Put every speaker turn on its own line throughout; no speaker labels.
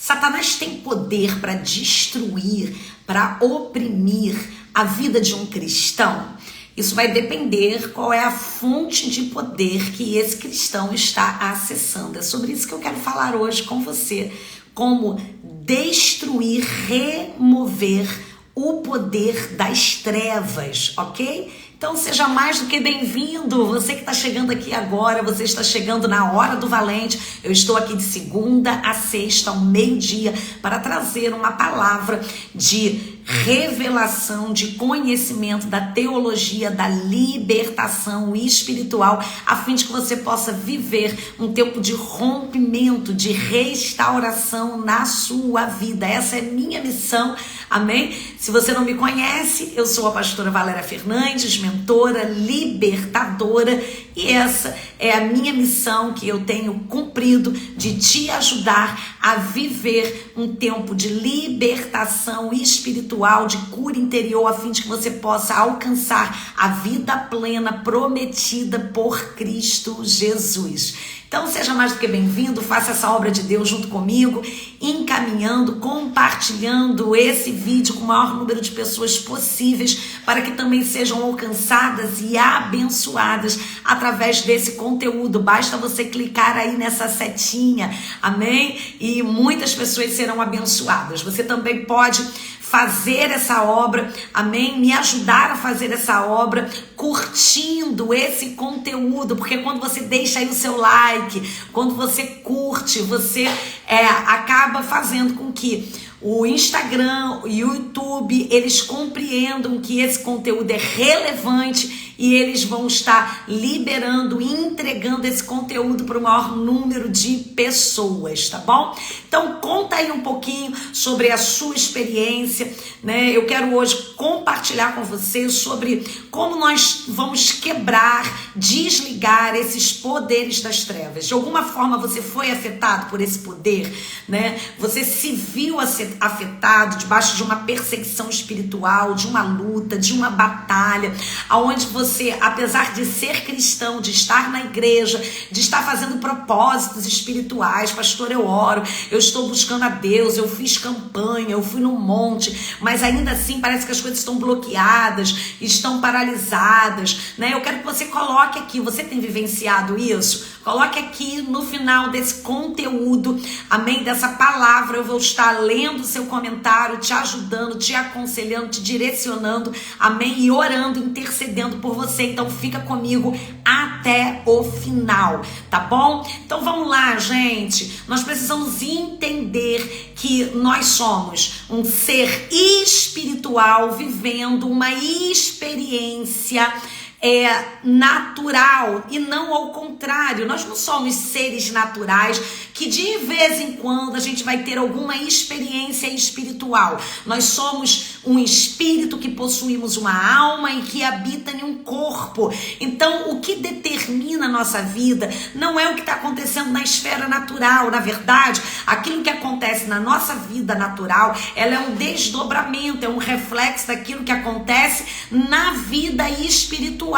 Satanás tem poder para destruir, para oprimir a vida de um cristão? Isso vai depender qual é a fonte de poder que esse cristão está acessando. É sobre isso que eu quero falar hoje com você. Como destruir, remover o poder das trevas, ok? Então seja mais do que bem-vindo, você que está chegando aqui agora, você está chegando na Hora do Valente. Eu estou aqui de segunda a sexta, ao meio-dia, para trazer uma palavra de revelação, de conhecimento da teologia, da libertação espiritual, a fim de que você possa viver um tempo de rompimento, de restauração na sua vida. Essa é minha missão, amém? Se você não me conhece, eu sou a pastora Valéria Fernandes, mentora, libertadora, e essa é a minha missão que eu tenho cumprido, de te ajudar a viver um tempo de libertação espiritual, de cura interior, a fim de que você possa alcançar a vida plena prometida por Cristo Jesus. Então seja mais do que bem-vindo, faça essa obra de Deus junto comigo, encaminhando, compartilhando esse vídeo com o maior número de pessoas possíveis, para que também sejam alcançadas e abençoadas através desse conteúdo. Basta você clicar aí nessa setinha, amém? E muitas pessoas serão abençoadas. Você também pode fazer essa obra, amém? Me ajudar a fazer essa obra curtindo esse conteúdo, porque quando você deixa aí o seu like, quando você curte, você acaba fazendo com que o Instagram e o YouTube, eles compreendam que esse conteúdo é relevante e eles vão estar liberando e entregando esse conteúdo para o maior número de pessoas, tá bom? Então conta aí um pouquinho sobre a sua experiência, né? Eu quero hoje compartilhar com você sobre como nós vamos quebrar, desligar esses poderes das trevas. De alguma forma você foi afetado por esse poder, né? Você se viu afetado debaixo de uma perseguição espiritual, de uma luta, de uma batalha, aonde você, apesar de ser cristão, de estar na igreja, de estar fazendo propósitos espirituais, pastor, eu oro, eu estou buscando a Deus, eu fiz campanha, eu fui no monte, mas ainda assim parece que as coisas estão bloqueadas, estão paralisadas, né? Eu quero que você coloque aqui, você tem vivenciado isso? Coloque aqui no final desse conteúdo, amém, dessa palavra, eu vou estar lendo o seu comentário, te ajudando, te aconselhando, te direcionando, amém, e orando, intercedendo por você. Então fica comigo até o final, tá bom? Então vamos lá, gente, nós precisamos entender que nós somos um ser espiritual vivendo uma experiência natural e não ao contrário. Nós não somos seres naturais que de vez em quando a gente vai ter alguma experiência espiritual. Nós somos um espírito que possuímos uma alma e que habita em um corpo. Então o que determina a nossa vida não é o que está acontecendo na esfera natural. Na verdade, aquilo que acontece na nossa vida natural, ela é um desdobramento, é um reflexo daquilo que acontece na vida espiritual.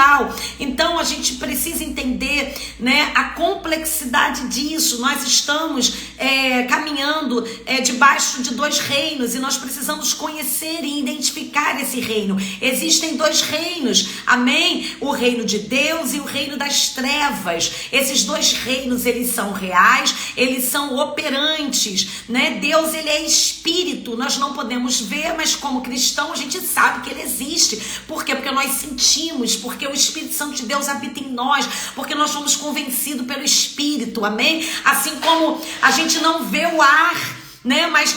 Então a gente precisa entender, né, a complexidade disso. Nós estamos caminhando debaixo de dois reinos e nós precisamos conhecer e identificar esse reino. Existem dois reinos, amém? O reino de Deus e o reino das trevas. Esses dois reinos, eles são reais, eles são operantes, né? Deus, ele é espírito, nós não podemos ver, mas como cristão a gente sabe que ele existe. Por quê? Porque nós sentimos, porque o Espírito Santo de Deus habita em nós, porque nós somos convencidos pelo Espírito, amém? Assim como a gente não vê o ar, né? Mas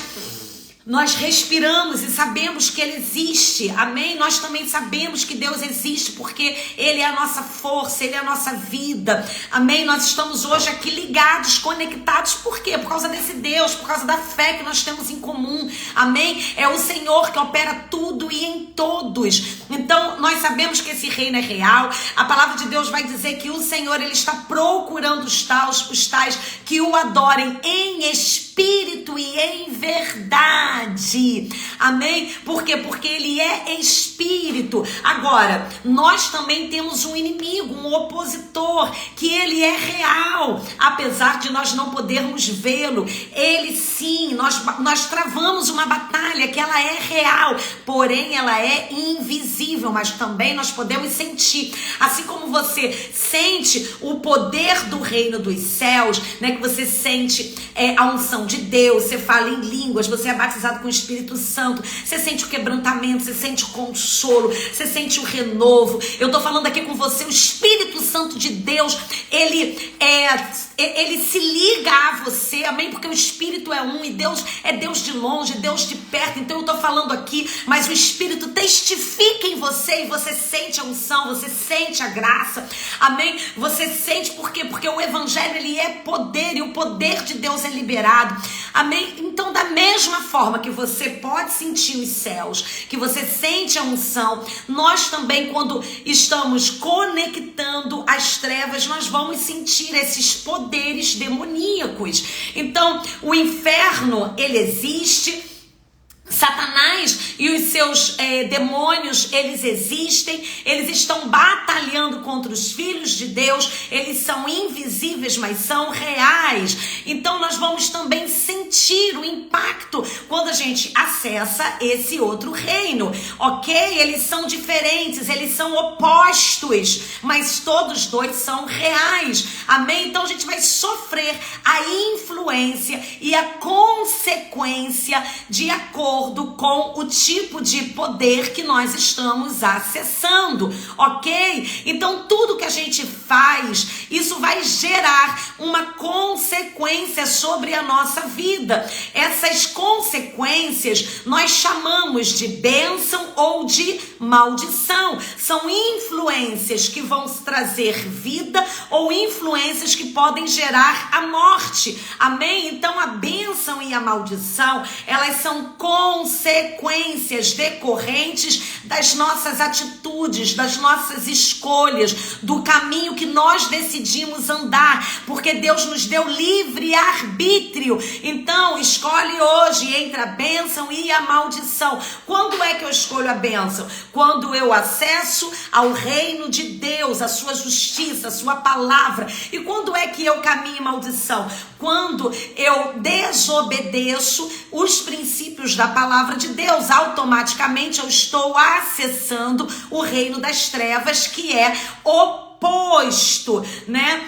nós respiramos e sabemos que Ele existe, amém? Nós também sabemos que Deus existe porque Ele é a nossa força, Ele é a nossa vida, amém? Nós estamos hoje aqui ligados, conectados, por quê? Por causa desse Deus, por causa da fé que nós temos em comum, amém? É o Senhor que opera tudo e em todos. Então nós sabemos que esse reino é real. A palavra de Deus vai dizer que o Senhor, Ele está procurando os tais que o adorem em espírito e em verdade. Amém? Por quê? Porque ele é espírito. Agora, nós também temos um inimigo, um opositor, que ele é real, apesar de nós não podermos vê-lo. Ele sim, nós travamos uma batalha que ela é real, porém ela é invisível, mas também nós podemos sentir. Assim como você sente o poder do reino dos céus, né, que você sente a unção de Deus, você fala em línguas, você é batizado com o Espírito Santo, você sente o quebrantamento, você sente o consolo, você sente o renovo. Eu tô falando aqui com você, o Espírito Santo de Deus, ele se liga a você, amém? Porque o Espírito é um e Deus é Deus de longe, Deus de perto. Então eu tô falando aqui, mas o Espírito testifica em você e você sente a unção, você sente a graça, amém? Você sente por quê? Porque o Evangelho, ele é poder e o poder de Deus é liberado, amém? Então da mesma forma que você pode sentir os céus, que você sente a unção, nós também, quando estamos conectando as trevas, nós vamos sentir esses poderes demoníacos. Então o inferno, ele existe, Satanás e os seus demônios, eles existem, eles estão batalhando contra os filhos de Deus, eles são invisíveis, mas são reais. Então nós vamos também sentir o impacto quando a gente acessa esse outro reino, ok? Eles são diferentes, eles são opostos, mas todos dois são reais, amém? Então a gente vai sofrer a influência e a consequência de acordo com o tipo de poder que nós estamos acessando, ok? Então tudo que a gente faz, isso vai gerar uma consequência sobre a nossa vida. Essas consequências nós chamamos de bênção ou de maldição. São influências que vão trazer vida ou influências que podem gerar a morte, amém? Então a bênção e a maldição, elas são consequências decorrentes das nossas atitudes, das nossas escolhas, do caminho que nós decidimos andar, porque Deus nos deu livre arbítrio. Então escolhe hoje entre a bênção e a maldição. Quando é que eu escolho a bênção? Quando eu acesso ao reino de Deus, a sua justiça, a sua palavra. E quando é que eu caminho em maldição? Quando eu desobedeço os princípios da palavra de Deus, automaticamente eu estou acessando o reino das trevas, que é oposto, né,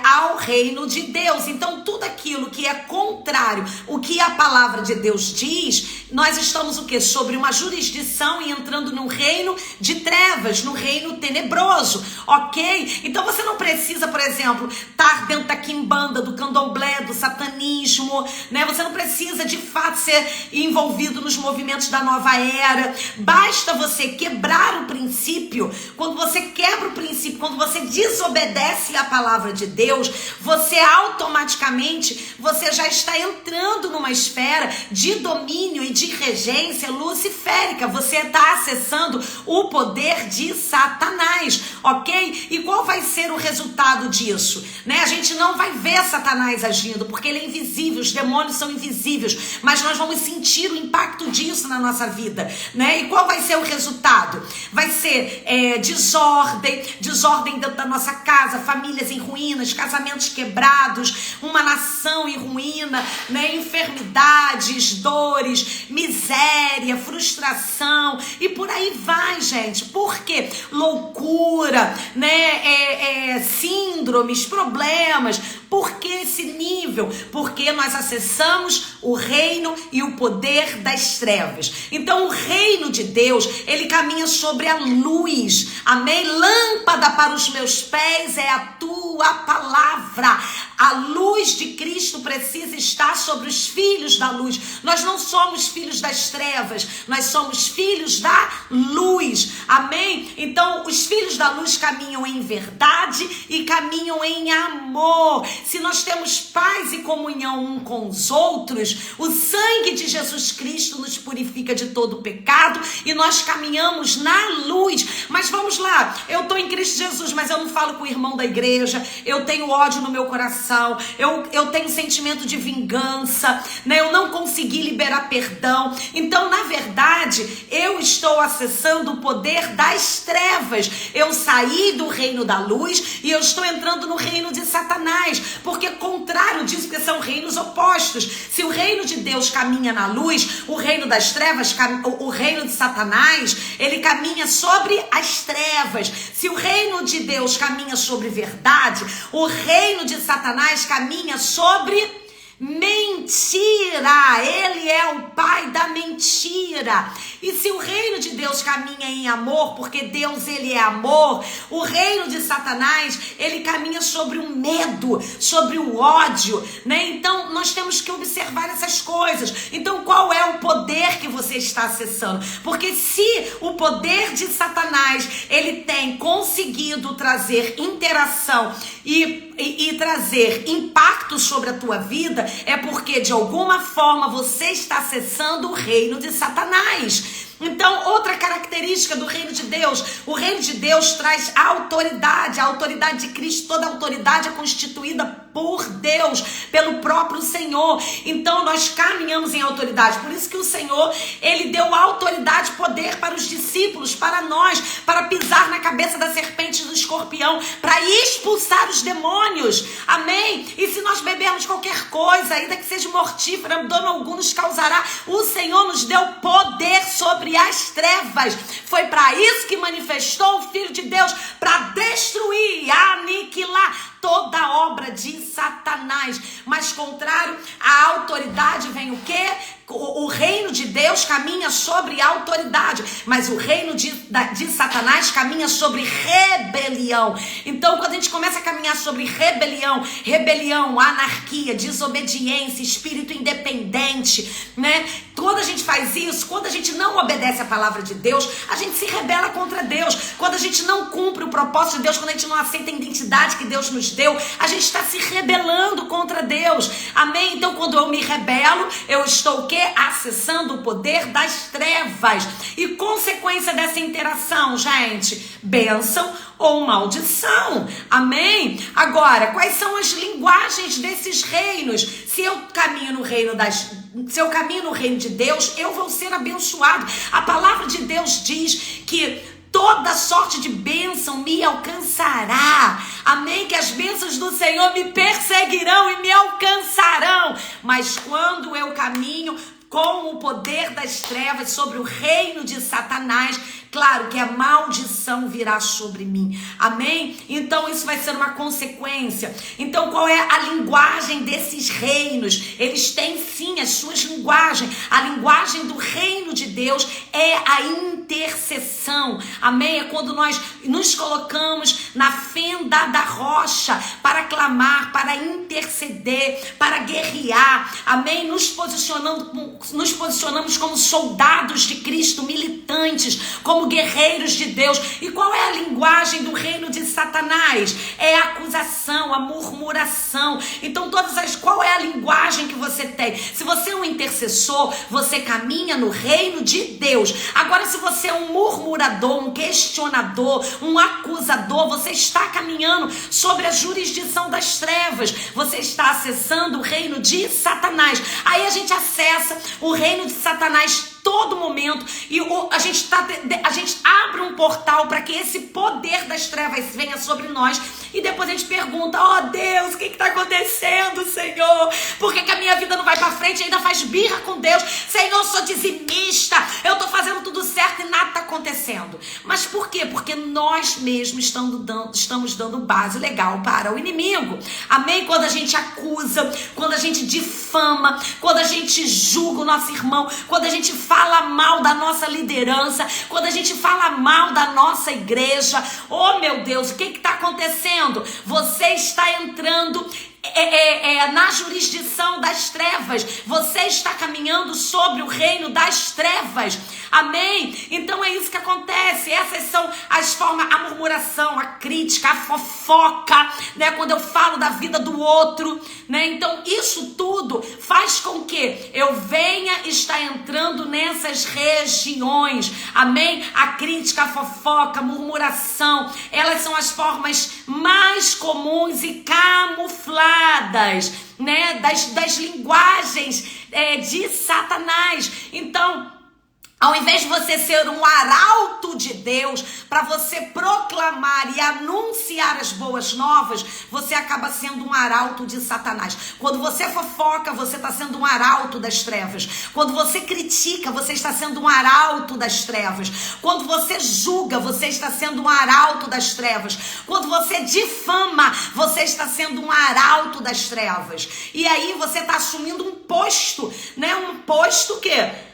ao reino de Deus. Então tudo aquilo que é contrário o que a palavra de Deus diz, nós estamos o quê? Sobre uma jurisdição e entrando no reino de trevas, no reino tenebroso, ok? Então você não precisa, por exemplo, estar dentro da quimbanda, do candomblé, do satanismo, né? Você não precisa de fato ser envolvido nos movimentos da nova era. Basta você quebrar o princípio. Quando você quebra o princípio, quando você desobedece a palavra de Deus, você automaticamente, você já está entrando numa esfera de domínio e de regência luciférica. Você está acessando o poder de Satanás, ok? E qual vai ser o resultado disso? Né? A gente não vai ver Satanás agindo, porque ele é invisível, os demônios são invisíveis, mas nós vamos sentir o impacto disso na nossa vida, né? E qual vai ser o resultado? Vai ser desordem dentro da nossa casa, famílias em ruínas, casamentos quebrados, uma nação em ruína, né? Enfermidades, dores, miséria, frustração e por aí vai, gente. Por quê? Loucura, né? Síndromes, problemas. Por que esse nível? Porque nós acessamos o reino e o poder das trevas. Então o reino de Deus, ele caminha sobre a luz, amém? Lâmpada para os meus pés é a tua palavra. A luz de Cristo precisa estar sobre os filhos da luz. Nós não somos filhos das trevas, nós somos filhos da luz, amém? Então os filhos da luz caminham em verdade e caminham em amor. Se nós temos paz e comunhão um com os outros, o sangue de Jesus Cristo nos purifica de todo o pecado e nós caminhamos na luz. Mas vamos lá, eu estou em Cristo Jesus, mas eu não falo com o irmão da igreja, eu tenho ódio no meu coração, eu tenho sentimento de vingança, né? Eu não consegui liberar perdão. Então, na verdade, eu estou acessando o poder das trevas. Eu saí do reino da luz e eu estou entrando no reino de Satanás. porque contrário disso, porque são reinos opostos. Se o reino de Deus caminha na luz, o reino das trevas, o reino de Satanás, ele caminha sobre as trevas. Se o reino de Deus caminha sobre verdade, o reino de Satanás caminha sobre mentira. Ele é o pai da mentira. E se o reino de Deus caminha em amor, porque Deus, ele é amor, o reino de Satanás, ele caminha sobre o medo, sobre o ódio, né? Então nós temos que observar essas coisas. Então qual é o poder que você está acessando? Porque se o poder de Satanás, ele tem conseguido trazer interação e trazer impacto sobre a tua vida, é porque de alguma forma você está acessando o reino de Satanás. Então, outra característica do reino de Deus, o reino de Deus traz a autoridade de Cristo. Toda a autoridade é constituída por Deus, pelo próprio Senhor. Então, nós caminhamos em autoridade. Por isso que o Senhor, ele deu autoridade e poder para os discípulos, para nós, para pisar na cabeça da serpente e do escorpião, para expulsar os demônios. Amém? E se nós bebermos qualquer coisa, ainda que seja mortífera, dano algum nos causará. O Senhor nos deu poder sobre as trevas. Foi para isso que manifestou o Filho de Deus, para destruir, aniquilar toda obra de Satanás. Mas contrário à autoridade vem o quê? O reino de Deus caminha sobre a autoridade, mas o reino de Satanás caminha sobre rebelião. Então, quando a gente começa a caminhar sobre rebelião, anarquia, desobediência, espírito independente, né? Quando a gente faz isso, quando a gente não obedece a palavra de Deus, a gente se rebela contra Deus. Quando a gente não cumpre o propósito de Deus, quando a gente não aceita a identidade que Deus nos deu, a gente está se rebelando contra Deus. Amém? Então, quando eu me rebelo, eu estou o quê? Acessando o poder das trevas. E consequência dessa interação, gente, bênção ou maldição. Amém? Agora, quais são as linguagens desses reinos? Se eu caminho no reino de Deus, eu vou ser abençoado. A palavra de Deus diz que toda sorte de bênção me alcançará. Amém? Que as bênçãos do Senhor me perseguirão e me alcançarão. Mas quando eu caminho com o poder das trevas sobre o reino de Satanás, claro que a maldição virá sobre mim. Amém? Então isso vai ser uma consequência. Então qual é a linguagem desses reinos? Eles têm sim as suas linguagens. A linguagem do reino de Deus é a intercessão. Amém? É quando nós nos colocamos na fenda da rocha para clamar, para interceder, para guerrear. Amém? Nos posicionamos como soldados de Cristo, militantes, como guerreiros de Deus. E qual é a linguagem do reino de Satanás? É a acusação, a murmuração. Então qual é a linguagem que você tem? Se você é um intercessor, você caminha no reino de Deus. Agora, se você é um murmurador, um questionador, um acusador, você está caminhando sobre a jurisdição das trevas. Você está acessando o reino de Satanás. Aí a gente acessa o reino de Satanás todo momento e a gente abre um portal para que esse poder das trevas venha sobre nós e depois a gente pergunta: ó Deus, o que está acontecendo, Senhor? Por que a minha vida não vai para frente e ainda faz birra com Deus? Senhor, eu sou dizimista, eu estou fazendo tudo certo e nada está acontecendo. Mas por quê? Porque nós mesmos estamos dando base legal para o inimigo. Amém? Quando a gente acusa, quando a gente difama, quando a gente julga o nosso irmão, quando a gente fala mal da nossa liderança, quando a gente fala mal da nossa igreja, oh meu Deus, o que está acontecendo? Você está entrando na jurisdição das trevas. Você está caminhando sobre o reino das trevas. Amém? Então é isso que acontece. Essas são as formas: a murmuração, a crítica, a fofoca, né? Quando eu falo da vida do outro, né? Então isso tudo faz com que eu venha estar entrando nessas regiões. Amém? A crítica, a fofoca, a murmuração, elas são as formas mais comuns e camufladas, né? Das linguagens de Satanás. Então Ao invés de você ser um arauto de Deus, para você proclamar e anunciar as boas novas, você acaba sendo um arauto de Satanás. Quando você fofoca, você está sendo um arauto das trevas. Quando você critica, você está sendo um arauto das trevas. Quando você julga, você está sendo um arauto das trevas. Quando você difama, você está sendo um arauto das trevas. E aí você está assumindo um posto, né? Um posto que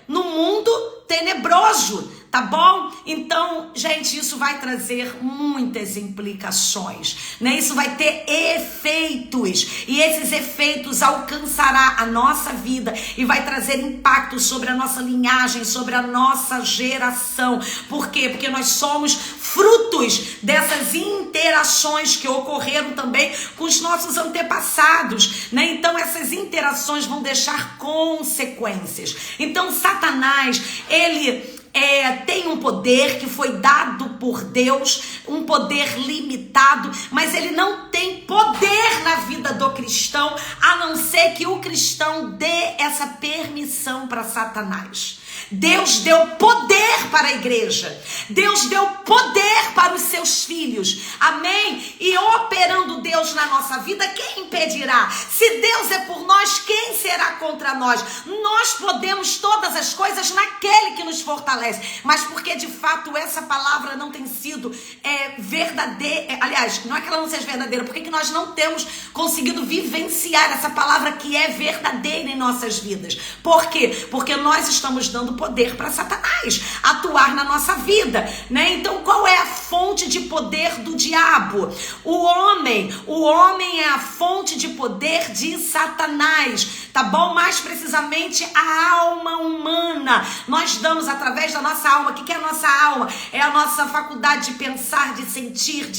no mundo tenebroso, tá bom? Então, gente, isso vai trazer muitas implicações, né? Isso vai ter efeitos, e esses efeitos alcançará a nossa vida e vai trazer impacto sobre a nossa linhagem, sobre a nossa geração. Por quê? Porque nós somos frutos dessas interações que ocorreram também com os nossos antepassados, né? Então, essas interações vão deixar consequências. Então, Satanás, ele tem um poder que foi dado por Deus, um poder limitado, mas ele não tem poder na vida do cristão, a não ser que o cristão dê essa permissão para Satanás. Deus deu poder para a igreja, Deus deu poder para os seus filhos, amém? E operando Deus na nossa vida, quem impedirá? Se Deus é por nós, quem será contra nós? Nós podemos todas as coisas naquele que nos fortalece, mas porque de fato essa palavra não tem sido verdadeira, aliás, não é que ela não seja verdadeira, porque que nós não temos conseguido vivenciar essa palavra que é verdadeira em nossas vidas? Por quê? Porque nós estamos dando poder para Satanás atuar na nossa vida, né? Então, qual é a fonte de poder do diabo? O homem é a fonte de poder de Satanás, tá bom? Mais precisamente a alma humana. Nós damos através da nossa alma. O que é a nossa alma? É a nossa faculdade de pensar, de sentir,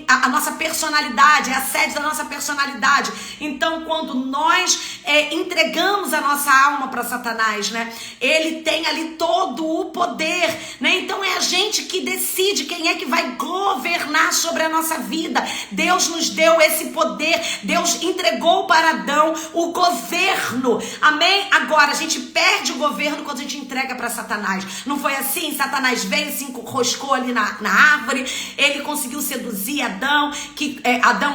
a nossa personalidade, é a sede da nossa personalidade. Então, quando nós entregamos a nossa alma para Satanás, né? Ele tem ali todo o poder, né? Então é a gente que decide quem é que vai governar sobre a nossa vida. Deus nos deu esse poder, Deus entregou para Adão o governo, amém? Agora a gente perde o governo quando a gente entrega para Satanás. Não foi assim? Satanás veio, se enroscou ali na árvore, ele conseguiu seduzir Adão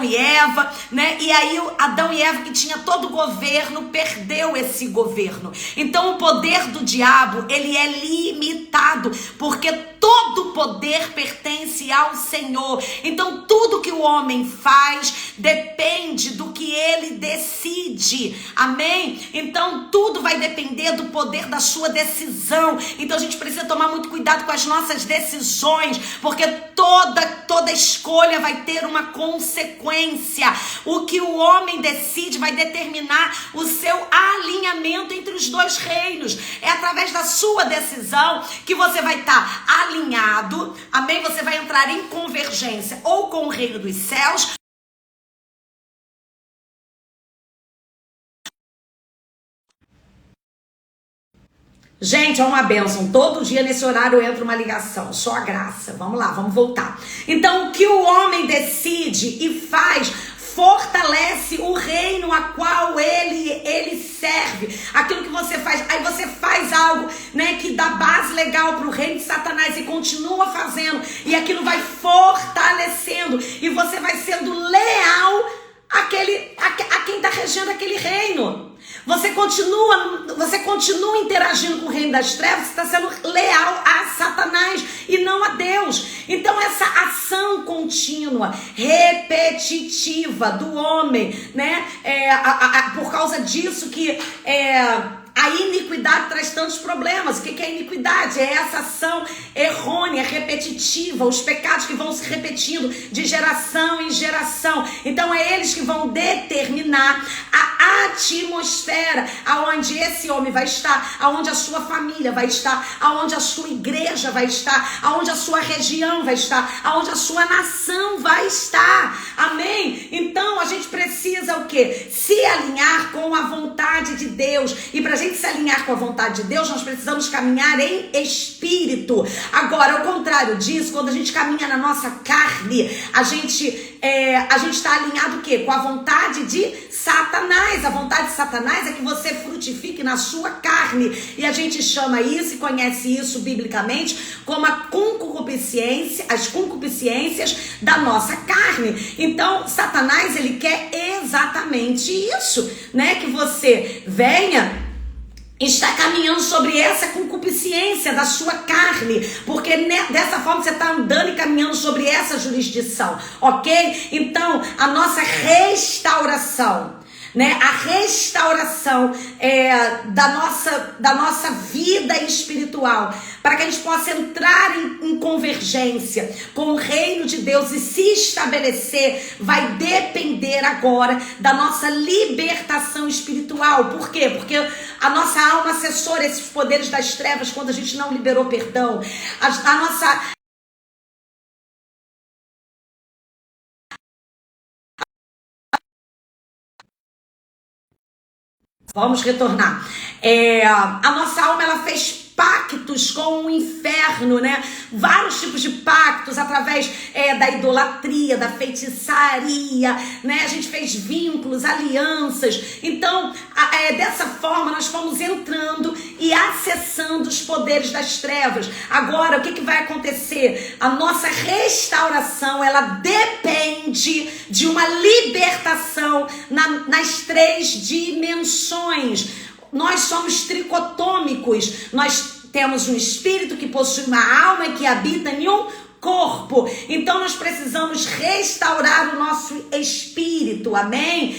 e Eva, né? E aí Adão e Eva, que tinha todo o governo, perdeu esse governo. Então o poder do diabo, ele é limitado, porque todo poder pertence ao Senhor. Então tudo que o homem faz depende do que ele decide, amém? Então tudo vai depender do poder da sua decisão. Então a gente precisa tomar muito cuidado com as nossas decisões, porque toda escolha vai ter uma consequência. O que o homem decide vai determinar o seu alinhamento entre os dois reinos. É através da sua decisão que você vai estar alinhado, amém? Você vai entrar em convergência ou com o reino dos céus. Gente, é uma bênção. Todo dia nesse horário entra uma ligação. Só a graça. Vamos lá, vamos voltar. Então, o que o homem decide e faz fortalece o reino a qual ele serve. Aquilo que você faz, aí você faz algo, né, que dá base legal para o reino de Satanás e continua fazendo, e aquilo vai fortalecendo, e você vai sendo leal a quem está regendo aquele reino. Você continua interagindo com o reino das trevas, você está sendo leal a Satanás e não a Deus. Então essa ação contínua, repetitiva do homem, né? Por causa disso que a iniquidade traz tantos problemas. O que é iniquidade? É essa ação errônea, repetitiva, os pecados que vão se repetindo de geração em geração. Então é eles que vão determinar a atmosfera aonde esse homem vai estar, aonde a sua família vai estar, aonde a sua igreja vai estar, aonde a sua região vai estar, aonde a sua nação vai estar. Amém? Então a gente precisa o quê? Se alinhar com a vontade de Deus. E pra gente se alinhar com a vontade de Deus, nós precisamos caminhar em espírito. Agora, ao contrário disso, quando a gente caminha na nossa carne, a gente está alinhado o quê? Com a vontade de Satanás. A vontade de Satanás é que você frutifique frutifique na sua carne. E a gente chama isso e conhece isso biblicamente como a concupiscência, as concupiscências da nossa carne. Então, Satanás, ele quer exatamente isso, né? Que você venha está caminhando sobre essa concupiscência da sua carne, porque dessa forma você está andando e caminhando sobre essa jurisdição, ok? Então, a nossa restauração, né? A restauração da nossa vida espiritual, para que a gente possa entrar em convergência com o reino de Deus e se estabelecer, vai depender agora da nossa libertação espiritual. Por quê? Porque a nossa alma assessora esses poderes das trevas quando a gente não liberou perdão. A nossa... Vamos retornar. A nossa alma, ela fez pactos com o inferno, né? Vários tipos de pactos através da idolatria, da feitiçaria, né? A gente fez vínculos, alianças. Então, dessa forma, nós fomos entrando e acessando os poderes das trevas. Agora, o que vai acontecer? A nossa restauração, ela depende de uma libertação nas 3 dimensões. Nós somos tricotômicos, nós temos um espírito que possui uma alma e que habita em um corpo. Então nós precisamos restaurar o nosso espírito, amém?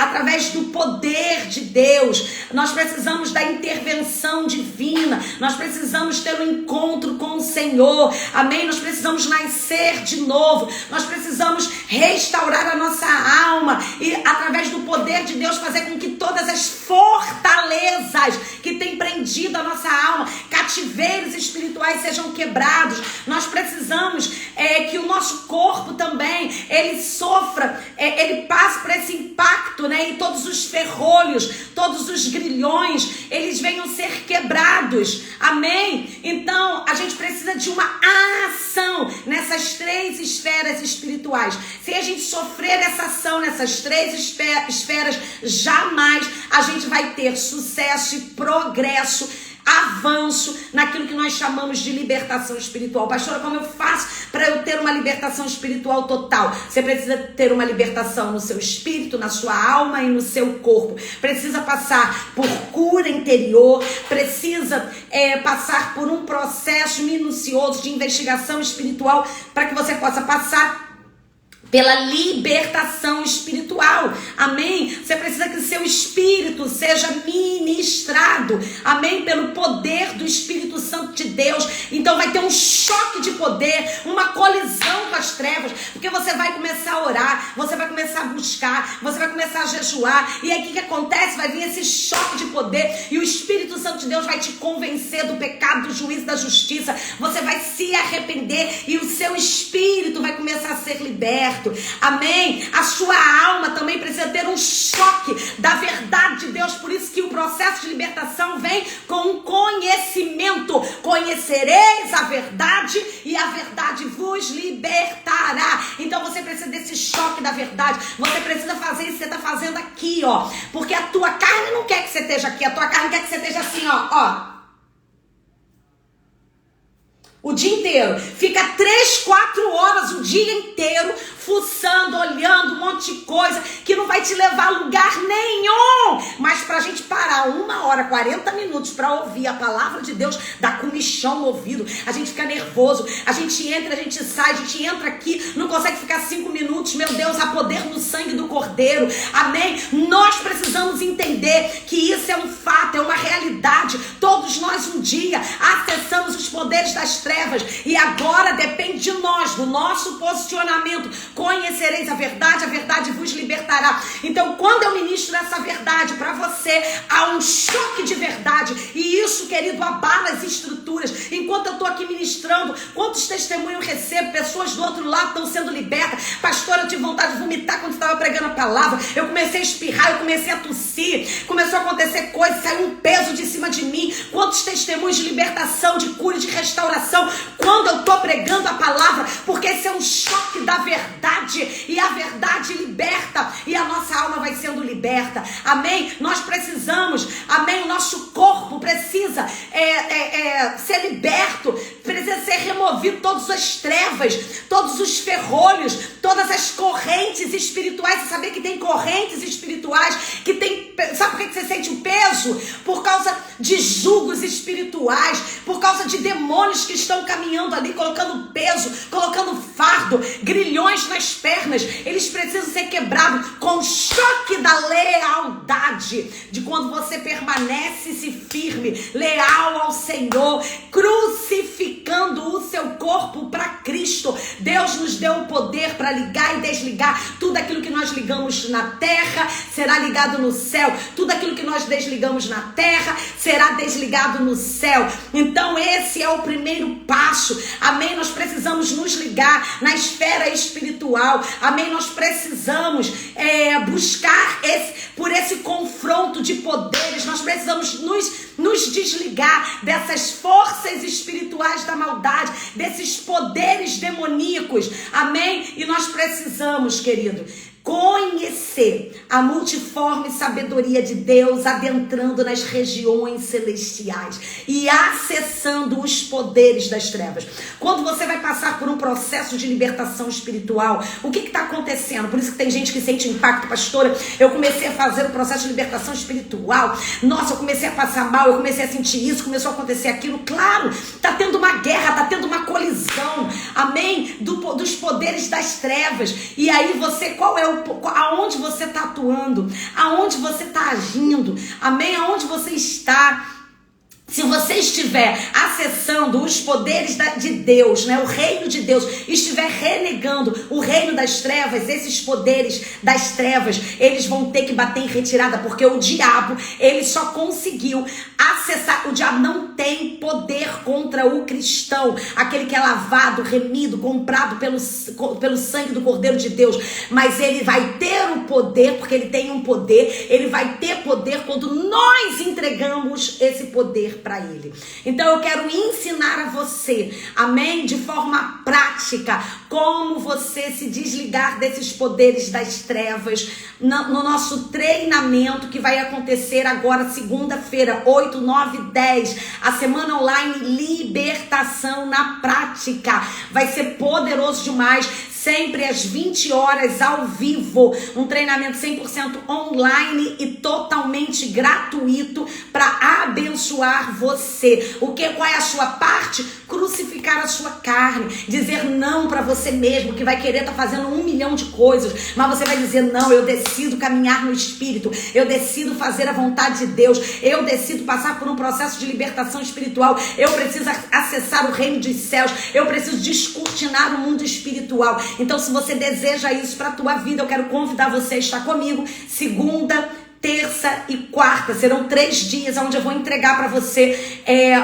Através do poder de Deus. Nós precisamos da intervenção divina, nós precisamos ter um encontro com o Senhor, amém? Nós precisamos nascer de novo, nós precisamos restaurar a nossa alma e através do poder de Deus fazer com que todas as fortalezas que têm prendido a nossa alma, cativeiros espirituais sejam quebrados. Nós precisamos que o nosso corpo também, ele sofra, ele passe por esse impacto, né? E todos os ferrolhos, todos os grilhões, eles venham ser quebrados, amém? Então, a gente precisa de uma ação nessas 3 esferas espirituais. Se a gente sofrer essa ação nessas 3 esferas, jamais a gente vai ter sucesso e progresso, avanço naquilo que nós chamamos de libertação espiritual. Pastora, como eu faço para eu ter uma libertação espiritual total? Você precisa ter uma libertação no seu espírito, na sua alma e no seu corpo. Precisa passar por cura interior, precisa passar por um processo minucioso de investigação espiritual para que você possa passar pela libertação espiritual, amém? Você precisa que seu espírito seja ministrado, amém? Pelo poder do Espírito Santo de Deus. Então vai ter um choque de poder, uma colisão com as trevas, porque você vai começar a orar, você vai começar a buscar, você vai começar a jejuar, e aí o que acontece? Vai vir esse choque de poder, e o Espírito Santo de Deus vai te convencer do pecado, do juízo, da justiça. Você vai se arrepender, e o seu espírito vai começar a ser liberto. Amém? A sua alma também precisa ter um choque da verdade de Deus. Por isso que o processo de libertação vem com um conhecimento. Conhecereis a verdade e a verdade vos libertará. Então você precisa desse choque da verdade. Você precisa fazer isso que você está fazendo aqui, ó. Porque a tua carne não quer que você esteja aqui. A tua carne quer que você esteja assim, ó. O dia inteiro, fica 3, 4 horas o dia inteiro fuçando, olhando um monte de coisa que não vai te levar a lugar nenhum. Mas pra gente parar 1 hora, 40 minutos pra ouvir a palavra de Deus, dá comichão no ouvido, a gente fica nervoso, a gente entra, a gente sai, a gente entra aqui, não consegue ficar 5 minutos, meu Deus, há poder no sangue do Cordeiro, amém? Nós precisamos entender que isso é um fato, é uma realidade. Todos nós um dia acessamos os poderes das trevas e agora depende de nós, do nosso posicionamento. Conhecereis a verdade vos libertará. Então, quando eu ministro essa verdade para você, há um choque de verdade. E isso, querido, abala as estruturas. Enquanto eu estou aqui ministrando, quantos testemunhos eu recebo? Pessoas do outro lado estão sendo libertas. Pastor, eu tive vontade de vomitar quando estava pregando a palavra. Eu comecei a espirrar, eu comecei a tossir. Começou a acontecer coisas, saiu um peso de cima de mim. Quantos testemunhos de libertação, de cura, de restauração, quando eu estou pregando a palavra, porque esse é um choque da verdade. E a verdade liberta, e a nossa alma vai sendo liberta, amém? Nós precisamos, amém? ser liberto, precisa ser removido todas as trevas, todos os ferrolhos, todas as correntes espirituais. Você sabia que tem correntes espirituais que tem... Sabe por que você sente o peso? Por causa de julgos espirituais, por causa de demônios que estão caminhando ali, colocando peso, colocando fardo, grilhões nas pernas. Eles precisam ser quebrados com o choque da lealdade, de quando você permanece-se firme, leal ao Senhor, crucificando o seu corpo para Cristo. Deus nos deu o poder para ligar e desligar. Tudo aquilo que nós ligamos na terra será ligado no céu. Tudo aquilo que nós desligamos na terra será desligado no céu. Então esse é o primeiro passo. Amém? Nós precisamos nos ligar na esfera espiritual. Amém? Nós precisamos buscar por esse confronto de poderes. Nós precisamos nos desligar dessas forças espirituais da maldade, desses poderes demoníacos. Amém? E nós precisamos, querido, conhecer a multiforme sabedoria de Deus, adentrando nas regiões celestiais e acessando os poderes das trevas. Quando você vai passar por um processo de libertação espiritual, o que está acontecendo? Por isso que tem gente que sente impacto, pastora. Eu comecei a fazer o processo de libertação espiritual. Nossa, eu comecei a passar mal, eu comecei a sentir isso, começou a acontecer aquilo. Claro, está tendo uma guerra, está tendo uma colisão, amém? Dos poderes das trevas. E aí você, aonde você está atuando, aonde você está agindo, amém? Aonde você está. Se você estiver acessando os poderes de Deus, né, o reino de Deus, estiver renegando o reino das trevas, esses poderes das trevas, eles vão ter que bater em retirada, porque o diabo, ele só conseguiu acessar. O diabo não tem poder contra o cristão, aquele que é lavado, remido, comprado pelo sangue do Cordeiro de Deus, mas ele vai ter o poder, porque ele tem um poder, ele vai ter poder quando nós entregamos esse poder para ele. Então eu quero ensinar a você, amém, de forma prática, como você se desligar desses poderes das trevas no nosso treinamento que vai acontecer agora segunda-feira, 8, 9, 10, a semana online Libertação na Prática. Vai ser poderoso demais. Sempre às 20 horas ao vivo, um treinamento 100% online e totalmente gratuito para abençoar você. Qual é a sua parte? Crucificar a sua carne, dizer não para você mesmo, que vai querer estar fazendo 1 milhão de coisas, mas você vai dizer não, eu decido caminhar no Espírito, eu decido fazer a vontade de Deus, eu decido passar por um processo de libertação espiritual, eu preciso acessar o reino dos céus, eu preciso descortinar o mundo espiritual. Então, se você deseja isso para a tua vida, eu quero convidar você a estar comigo segunda, terça e quarta. Serão 3 dias onde eu vou entregar para você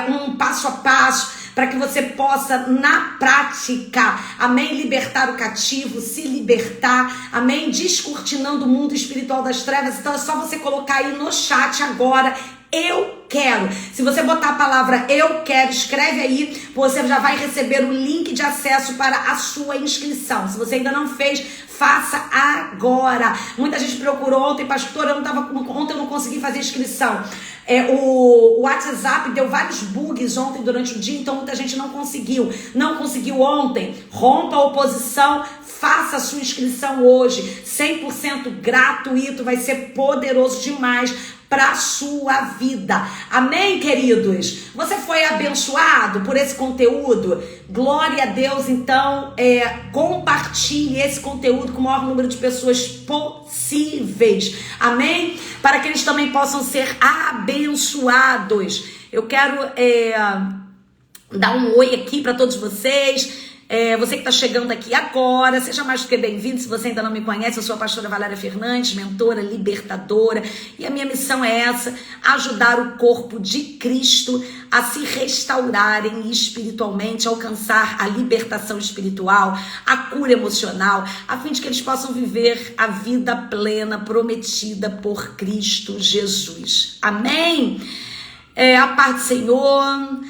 um passo a passo, para que você possa, na prática, amém, libertar o cativo, se libertar, amém, descortinando o mundo espiritual das trevas. Então é só você colocar aí no chat agora, eu quero. Se você botar a palavra eu quero, escreve aí, você já vai receber o link de acesso para a sua inscrição. Se você ainda não fez, faça agora. Muita gente procurou ontem, pastora, ontem eu não consegui fazer inscrição. O WhatsApp deu vários bugs ontem durante o dia, então muita gente não conseguiu ontem. Rompa a oposição, faça a sua inscrição hoje, 100% gratuito, vai ser poderoso demais para a sua vida. Amém, queridos? Você foi abençoado por esse conteúdo? Glória a Deus. Então, compartilhe esse conteúdo com o maior número de pessoas possíveis. Amém? Para que eles também possam ser abençoados. Eu quero dar um oi aqui para todos vocês. Você que está chegando aqui agora, seja mais do que bem-vindo. Se você ainda não me conhece, eu sou a pastora Valéria Fernandes, mentora, libertadora, e a minha missão é essa: ajudar o corpo de Cristo a se restaurarem espiritualmente, alcançar a libertação espiritual, a cura emocional, a fim de que eles possam viver a vida plena prometida por Cristo Jesus. Amém? A paz do Senhor.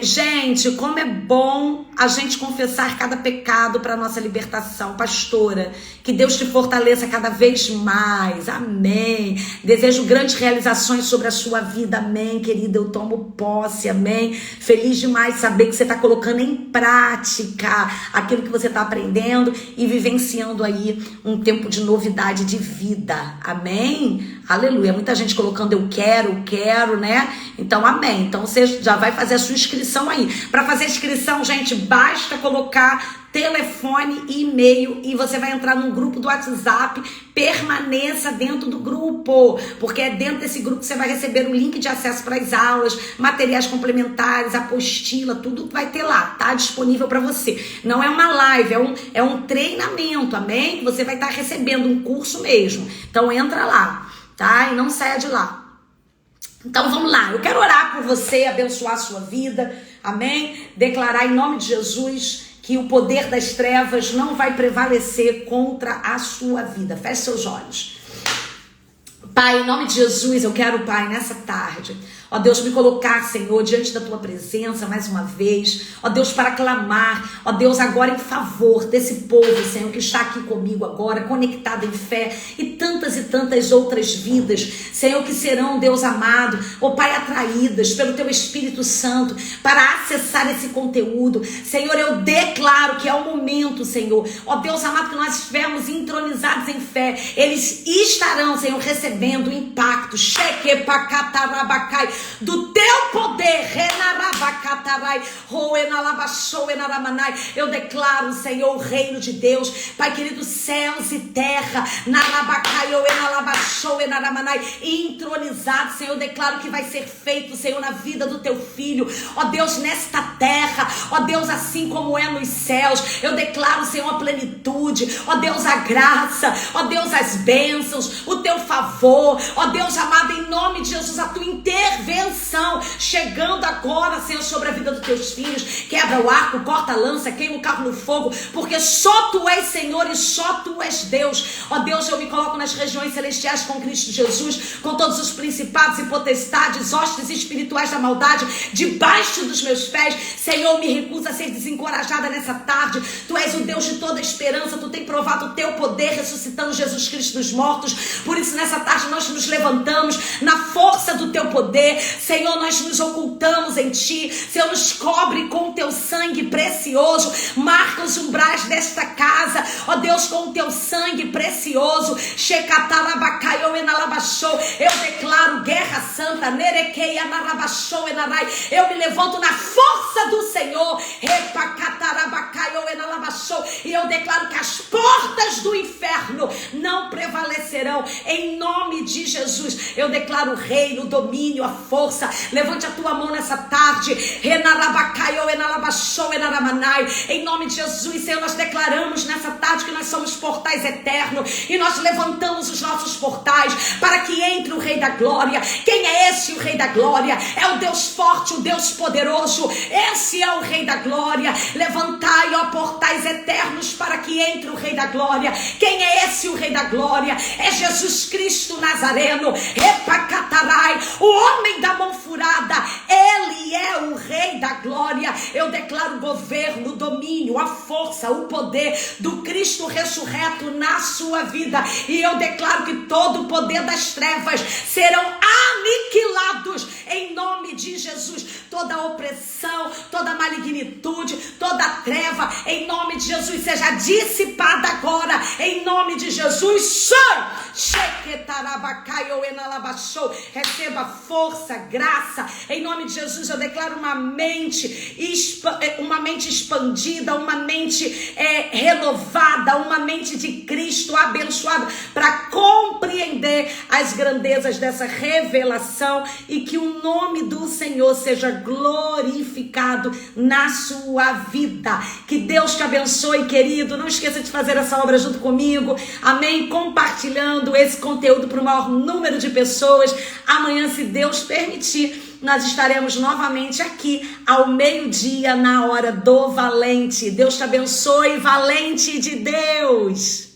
Gente, como é bom a gente confessar cada pecado para nossa libertação. Pastora, que Deus te fortaleça cada vez mais. Amém. Desejo grandes realizações sobre a sua vida. Amém, querida. Eu tomo posse. Amém. Feliz demais saber que você está colocando em prática aquilo que você está aprendendo e vivenciando aí um tempo de novidade de vida. Amém. Aleluia. Muita gente colocando eu quero, né? Então, amém. Então, você já vai fazer a sua inscrição aí. Para fazer a inscrição, gente, basta colocar telefone e e-mail e você vai entrar num grupo do WhatsApp. Permaneça dentro do grupo, porque é dentro desse grupo que você vai receber o link de acesso para as aulas, materiais complementares, apostila, tudo vai ter lá, tá disponível para você. Não é uma live, é um treinamento, amém? Você vai estar recebendo um curso mesmo. Então entra lá, tá? E não saia de lá. Então vamos lá, eu quero orar por você, abençoar a sua vida, amém? Declarar em nome de Jesus que o poder das trevas não vai prevalecer contra a sua vida. Feche seus olhos. Pai, em nome de Jesus, eu quero, Pai, nessa tarde, ó Deus, me colocar, Senhor, diante da Tua presença mais uma vez, ó Deus, para clamar, ó Deus, agora em favor desse povo, Senhor, que está aqui comigo agora, conectado em fé, e tantas outras vidas, Senhor, que serão, Deus amado, ó Pai, atraídas pelo Teu Espírito Santo, para acessar esse conteúdo. Senhor, eu declaro que é o momento, Senhor, ó Deus amado, que nós estivermos entronizados em fé, eles estarão, Senhor, recebendo o impacto, do Teu poder. Eu declaro, Senhor, o reino de Deus, Pai querido, céus e terra, entronizado, Senhor, eu declaro que vai ser feito, Senhor, na vida do Teu filho, ó Deus, nesta terra, ó Deus, assim como é nos céus. Eu declaro, Senhor, a plenitude, ó Deus, a graça, ó Deus, as bênçãos, o Teu favor, ó Deus amado, em nome de Jesus, a Tua intervenção chegando agora, Senhor, sobre a vida dos Teus filhos. Quebra o arco, corta a lança, queima o carro no fogo, porque só Tu és Senhor e só Tu és Deus. Ó Deus, eu me coloco nas regiões celestiais com Cristo Jesus, com todos os principados e potestades, hostes espirituais da maldade debaixo dos meus pés. Senhor, me recuso a ser desencorajada nessa tarde. Tu és o Deus de toda esperança, Tu tem provado o Teu poder ressuscitando Jesus Cristo dos mortos. Por isso, nessa tarde nós nos levantamos na força do Teu poder. Senhor, nós nos ocultamos em Ti. Senhor, nos cobre com Teu sangue precioso. Marca os umbrais desta casa, ó Deus, com o Teu sangue precioso. Eu declaro guerra santa. Eu me levanto na força do Senhor. E eu declaro que as portas do inferno não prevalecerão. Em nome de Jesus, eu declaro o reino, o domínio, a força. Levante a tua mão nessa tarde. Em nome de Jesus, Senhor, nós declaramos nessa tarde que nós somos portais eternos e nós levantamos os nossos portais para que entre o Rei da Glória. Quem é esse, o Rei da Glória? É o Deus forte, o Deus poderoso. Esse é o Rei da Glória. Levantai, ó portais eternos, para que entre o Rei da Glória. Quem é esse, o Rei da Glória? É Jesus Cristo Nazareno, o homem da mão furada. Ele é o Rei da Glória. Eu declaro o governo, o domínio, a força, o poder do Cristo ressurreto na sua vida. E eu declaro que todo o poder das trevas serão aniquilados em nome de Jesus. Toda opressão, toda malignitude, toda treva, em nome de Jesus, seja dissipada agora, em nome de Jesus. Receba força, graça, em nome de Jesus. Eu declaro uma mente expandida, uma mente renovada, uma mente de Cristo abençoada, para compreender as grandezas dessa revelação e que o nome do Senhor seja glorificado na sua vida. Que Deus te abençoe, querido. Não esqueça de fazer essa obra junto comigo, amém? Compartilhando esse conteúdo para o maior número de pessoas. Amanhã, se Deus permitir, nós estaremos novamente aqui ao meio-dia, na hora do Valente. Deus te abençoe, valente de Deus!